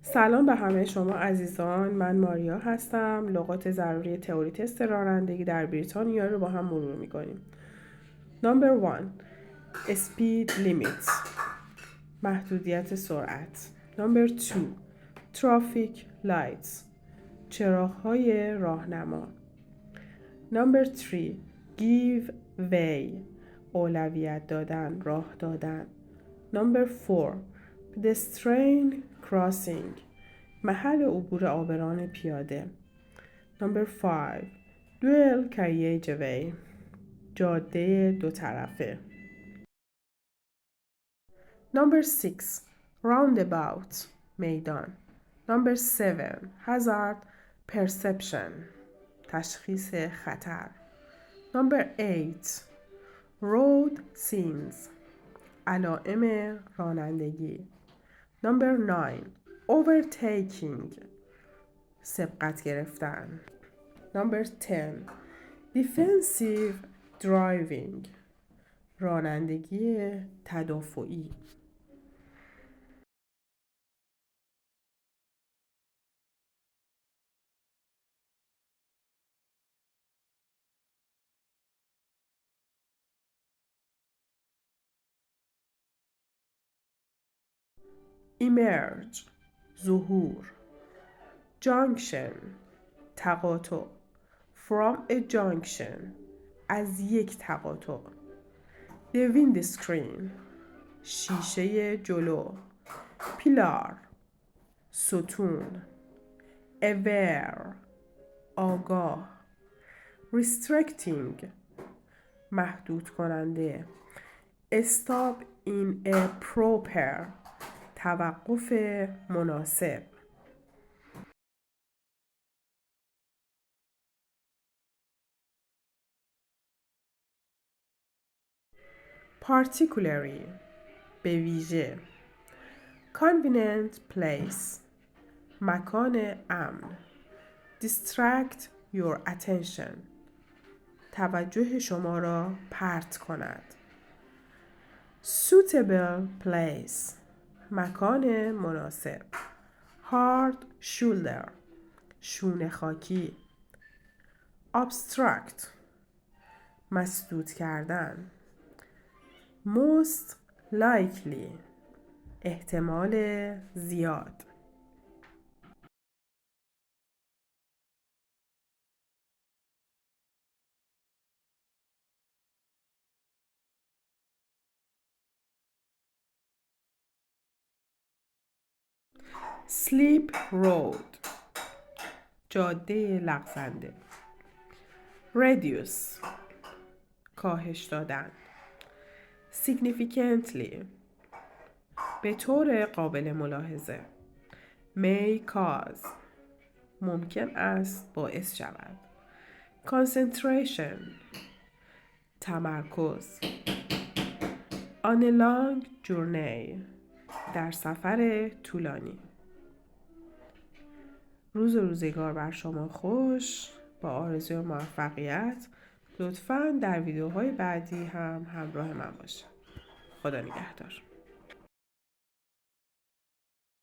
سلام به همه شما عزیزان، من ماریا هستم. لغات ضروری تئوری تست رانندگی در بریتانیا رو با هم مرور میکنیم. Number 1 Speed Limit، محدودیت سرعت. Number 2 Traffic Lights، چراغ‌های راهنما. Number 3 Give Way، اولویت دادن، راه دادن. Number 4 Pedestrian Crossing، محل عبور عابران پیاده. Number 5 Dual Carriageway، جاده دو طرفه. Number 6 Roundabout، میدان. Number 7 Hazard Perception، تشخیص خطر. Number 8 Road Signs، علائم رانندگی. Number 9 Overtaking، سبقت گرفتن. Number 10 Defensive Driving، رانندگی تدافعی. Emerge، ظهور. Junction، تقاطع. From a junction، از یک تقاطع. The windscreen، شیشه جلو. Pillar، ستون. Aware، آگاه. Restricting، محدود کننده. Stop in a proper، توقف مناسب. Particularly، به ویژه. Convenient place، مکان امن. Distract your attention، توجه شما را پرت کند. Suitable place، مکان مناسب. Hard shoulder، شونه خاکی. Obstruct، مسدود کردن. Most likely، احتمال زیاد. Slip road، جاده لغزنده. Reduce، کاهش دادن. Significantly، به طور قابل ملاحظه. May cause، ممکن است باعث شود. Concentration، تمرکز. On a long journey، در سفر طولانی. روز و روزگار بر شما خوش. با آرزوی موفقیت. لطفاً در ویدیوهای بعدی هم همراه من باشید. خدا نگهدار.